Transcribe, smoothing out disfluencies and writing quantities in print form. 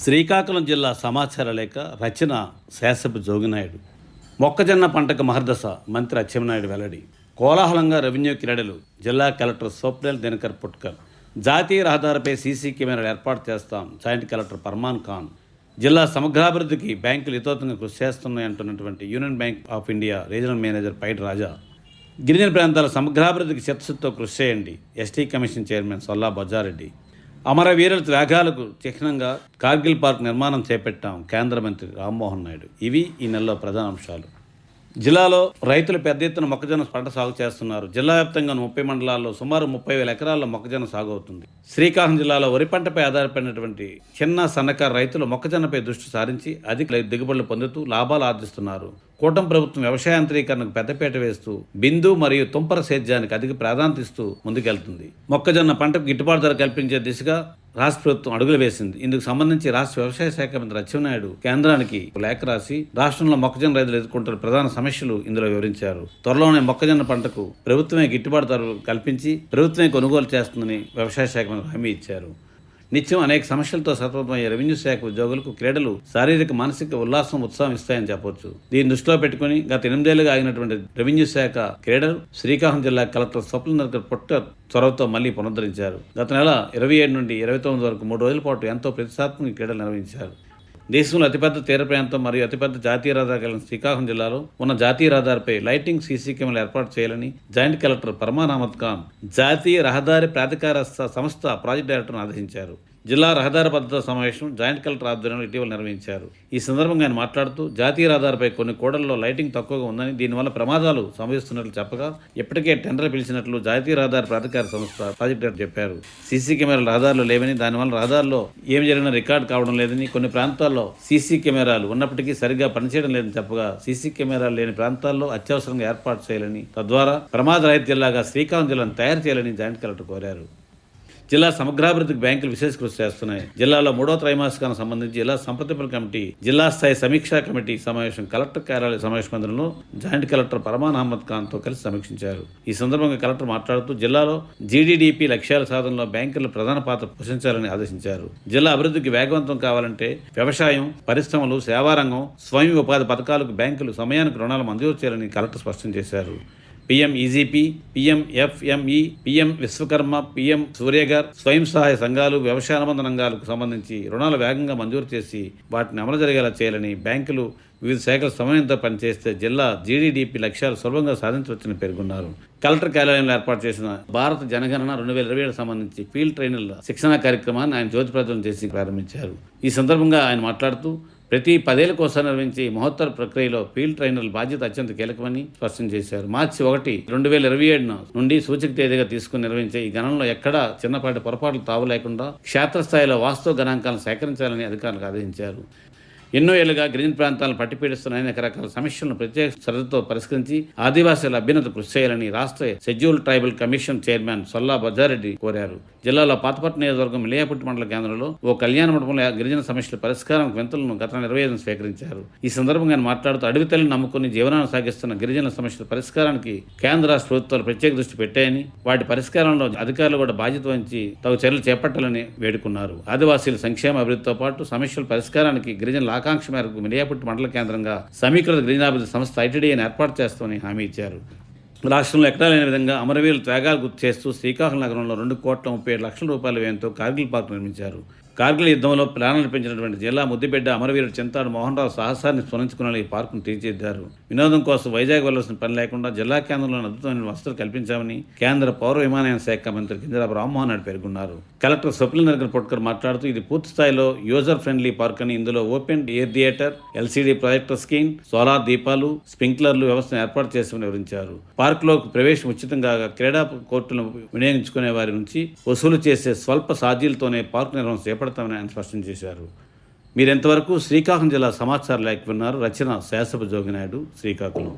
శ్రీకాకుళం జిల్లా సమాచార లేఖ రచన శాసపు జోగినాయుడు. మొక్కజొన్న పంటకు మహర్దశ మంత్రి అచ్చెన్నాయుడు వెల్లడి. కోలాహలంగా రెవెన్యూ క్రీడలు. జిల్లా కలెక్టర్ స్వప్నల్ దినకర్ పుట్కర్. జాతీయ రహదారిపై సీసీ కెమెరాలు ఏర్పాటు చేస్తాం జాయింట్ కలెక్టర్ ఫర్మాన్ ఖాన్. జిల్లా సమగ్రాభివృద్ధికి బ్యాంకులు హితోతంగా కృషి చేస్తున్నాయంటున్నటువంటి Union Bank of India regional manager Paidi Raja. గిరిజన ప్రాంతాల సమగ్రాభివృద్ధికి చిత్తశుద్ధితో కృషి చేయండి ST commission chairman Solla Bojjareddy. అమరవీరుల త్యాగాలకు చిహ్నంగా కార్గిల్ పార్క్ నిర్మాణం చేపట్టాం కేంద్ర మంత్రి రామ్మోహన్ నాయుడు. ఇవి ఈ నెలలో ప్రధాన అంశాలు. జిల్లాలో రైతులు పెద్ద ఎత్తున మొక్కజొన్న పంట సాగు చేస్తున్నారు. జిల్లా వ్యాప్తంగా 30 మండలాల్లో సుమారు 30,000 ఎకరాల్లో మొక్కజొన్న సాగు అవుతుంది. శ్రీకాకుళం జిల్లాలో వరి పంటపై ఆధారపడినటువంటి చిన్న సన్నకారు రైతులు మొక్కజొన్నపై దృష్టి సారించి అధిక దిగుబడులు పొందుతూ లాభాలు ఆర్జిస్తున్నారు. కూటమి ప్రభుత్వం వ్యవసాయాంత్రీకరణకు పెద్దపీట వేస్తూ బిందు మరియు తుంపర సేద్యానికి అధిక ప్రాధాన్యత ఇస్తూ ముందుకెళ్తుంది. మొక్కజొన్న పంటకు గిట్టుబాటు ధర కల్పించే దిశగా రాష్ట్ర ప్రభుత్వం అడుగులు వేసింది. ఇందుకు సంబంధించి రాష్ట్ర వ్యవసాయ శాఖ మంత్రి అచ్చెన్నాయుడు కేంద్రానికి లేఖ రాసి రాష్ట్రంలో మొక్కజొన్న రైతులు ఎదుర్కొంటున్న ప్రధాన సమస్యలు ఇందులో వివరించారు. త్వరలోనే మొక్కజొన్న పంటకు ప్రభుత్వమే గిట్టుబాటు ధరలు కల్పించి ప్రభుత్వమే కొనుగోలు చేస్తుందని వ్యవసాయ శాఖ మంత్రి హామీ ఇచ్చారు. నిత్యం అనేక సమస్యలతో సతమతమయ్యే రెవెన్యూ శాఖ ఉద్యోగులకు క్రీడలు శారీరక మానసిక ఉత్సాహం ఇస్తాయని చెప్పొచ్చు. దీన్ని దృష్టిలో పెట్టుకుని గత 8 ఏళ్లుగా ఆగినటువంటి రెవెన్యూ శాఖ క్రీడలు శ్రీకాకుళం జిల్లా కలెక్టర్ స్వప్నల్ దినకర్ పుట్కర్ చొరవతో మళ్లీ పునరుద్ధరించారు. గత నెల 27 నుండి 29 వరకు 3 రోజుల పాటు ఎంతో ప్రతిష్టాత్మక క్రీడలు నిర్వహించారు. దేశంలో అతిపెద్ద తీర ప్రాంతం మరియు అతిపెద్ద జాతీయ రహదారి కలిగిన శ్రీకాకుళం జిల్లాలో ఉన్న జాతీయ రహదారిపై లైటింగ్ సీసీ కెమెరాలు ఏర్పాటు చేయాలని జాయింట్ కలెక్టర్ ఫర్మాన్ ఖాన్ జాతీయ రహదారి ప్రాధికార సంస్థ ప్రాజెక్టు డైరెక్టర్ను ఆదేశించారు. జిల్లా రహదారి భద్రతా సమావేశం జాయింట్ కలెక్టర్ ఆధ్వర్యంలో ఇటీవల నిర్వహించారు. ఈ సందర్భంగా ఆయన మాట్లాడుతూ జాతీయ రహదారిపై కొన్ని కూడళ్లలో లైటింగ్ తక్కువగా ఉందని దీనివల్ల ప్రమాదాలు సంభవిస్తున్నట్లు చెప్పగా ఇప్పటికే టెండర్లు పిలిచినట్లు జాతీయ రహదారి ప్రాధికార సంస్థ ప్రాజెక్టు డైరెక్టర్ చెప్పారు. సీసీ కెమెరాలు రహదారులు లేవని దానివల్ల రహదారిలో ఏం జరిగినా రికార్డు కావడం లేదని కొన్ని ప్రాంతాల్లో సీసీ కెమెరాలు ఉన్నప్పటికీ సరిగ్గా పనిచేయడం లేదని చెప్పగా సీసీ కెమెరాలు లేని ప్రాంతాల్లో అత్యవసరంగా ఏర్పాటు చేయాలని తద్వారా ప్రమాద రహిత జిల్లాగా శ్రీకాకుళం జిల్లాను తయారు చేయాలని జాయింట్ కలెక్టర్ కోరారు. జిల్లా సమగ్రాభివృద్ధికి బ్యాంకులు విశేష కృషి చేస్తున్నాయి. జిల్లాలో 3వ త్రైమాసికానికి సంబంధించి జిల్లా సంప్రదింపుల కమిటీ జిల్లా స్థాయి సమీక్షా కమిటీ సమావేశం కలెక్టర్ కార్యాలయ సమావేశ మందిరంలో జాయింట్ కలెక్టర్ ఫర్మాన్ ఖాన్తో కలిసి సమీక్షించారు. ఈ సందర్భంగా కలెక్టర్ మాట్లాడుతూ జిల్లాలో జీడీడీపీ లక్ష్యాల సాధనలో బ్యాంకులు ప్రధాన పాత్ర పోషించాలని ఆదేశించారు. జిల్లా అభివృద్ధికి వేగవంతం కావాలంటే వ్యవసాయం, పరిశ్రమలు, సేవారంగం, స్వయం ఉపాధి పథకాలకు బ్యాంకులు సమయానికి రుణాలు మంజూరు చేయాలని కలెక్టర్ స్పష్టం చేశారు. PM EGP, PM FME, PM Vishwakarma, PM Surya Ghar, స్వయం సహాయ సంఘాలు, వ్యవసాయ అనుబంధ రంగాలకు సంబంధించి రుణాలు వేగంగా మంజూరు చేసి వాటిని అమలు జరిగేలా చేయాలని బ్యాంకులు వివిధ శాఖల సమన్వయంతో పనిచేస్తే జిల్లా జీడీడీపీ లక్ష్యాలు సులభంగా సాధించవచ్చని పేర్కొన్నారు. కలెక్టర్ కార్యాలయంలో ఏర్పాటు చేసిన భారత జనగణన 2027 సంబంధించి ఫీల్డ్ ట్రైనర్ల శిక్షణా కార్యక్రమాన్ని ఆయన జ్యోతి ప్రజ్వలన చేసి ప్రారంభించారు. ఈ సందర్భంగా ఆయన మాట్లాడుతూ ప్రతి 10 ఏళ్లకోసం నిర్వహించే మహోత్తర ప్రక్రియలో ఫీల్డ్ ట్రైనర్ల బాధ్యత అత్యంత కీలకమని స్పష్టం చేశారు. మార్చి 1, 2027 నుండి సూచిక తేదీగా తీసుకుని నిర్వహించే ఈ గణనలో ఎక్కడా చిన్నపాటి పొరపాట్లు తావు లేకుండా క్షేత్రస్థాయిలో వాస్తవ గణాంకాలను సేకరించాలని అధికారులకు ఆదేశించారు. ఎన్నో ఏళ్లుగా గిరిజన ప్రాంతాలను పట్టిపీడిస్తున్న అనేక రకాల సమస్యలను ప్రత్యేక శ్రద్ధతో పరిష్కరించి ఆదివాసీల అభ్యున్నత కృషి చేయాలని రాష్ట్ర scheduled tribal commission chairman Solla బొజ్జారెడ్డి కోరారు. జిల్లాలో పాతపట్నం నియోజకవర్గం మిలియాపుట్టి మండల కేంద్రంలో ఓ కళ్యాణ మండపంలో గిరిజన సమస్యల పరిష్కారం వింతలను గత 25 స్వీకరించారు. ఈ సందర్భంగా ఆయన మాట్లాడుతూ అడవి తల్లిని నమ్ముకుని జీవనాన్ని సాగిస్తున్న గిరిజన సమస్యల పరిష్కారానికి కేంద్ర రాష్ట్ర ప్రభుత్వాలు ప్రత్యేక దృష్టి పెట్టాయని వాటి పరిష్కారంలో అధికారులు కూడా బాధ్యత వహించి తగు చర్యలు చేపట్టాలని వేడుకున్నారు. ఆదివాసీల సంక్షేమ అభివృద్ధితో పాటు సమస్యల పరిష్కారానికి గిరిజనుల ఆకాంక్ష మేరకు మిలియాపుట్టి మండల కేంద్రంగా సమీకృత గిరిజనాభివృద్ధి సంస్థ ఐటీడీని ఏర్పాటు చేస్తామని హామీ ఇచ్చారు. రాష్ట్రంలో ఎక్కడా లేని విధంగా అమరవీరుల త్యాగాలు గుర్తు చేస్తూ శ్రీకాకుళం నగరంలో 2,37,00,000 రూపాయల వ్యయంతో కార్గిల్ పార్క్ నిర్మించారు. కార్గిల్ యుద్ధంలో ప్రాణాలు పెంచినటువంటి జిల్లా ముద్దిబిడ్డ అమరవీరుడు చింతాడు మోహన్ రావు సాహసాన్ని స్మరించుకున్న ఈ పార్కును తీర్చిదిద్దారు. వినోదం కోసం వైజాగ్ వెళ్లాల్సిన పని లేకుండా జిల్లా కేంద్రంలో అద్భుతమైన వసతులు కల్పించామని కేంద్ర పౌర విమానయాన శాఖ మంత్రి కింజరాపు రామ్మోహన్ నాయుడు పేర్కొన్నారు. కలెక్టర్ స్వప్నల్ దినకర్ పుట్కర్ మాట్లాడుతూ ఇది పూర్తి స్థాయిలో యూజర్ ఫ్రెండ్లీ పార్క్ అని, ఇందులో open air theatre, LCD projector screen, solar దీపాలు, స్ప్రింక్లర్లు వ్యవస్థను ఏర్పాటు చేస్తామని వివరించారు. పార్కులో ప్రవేశం ఉచితంగా క్రీడా కోర్టులను వినియోగించుకునే వారి నుంచి వసూలు చేసే స్వల్ప ఛార్జీలతోనే పార్కు నిర్వహణ చేపడతామని ఆయన స్పష్టం చేశారు. మీరెంతవరకు శ్రీకాకుళం జిల్లా సమాచార లేఖ విన్నారు. రచన శాసపు జోగినాయుడు, శ్రీకాకుళం.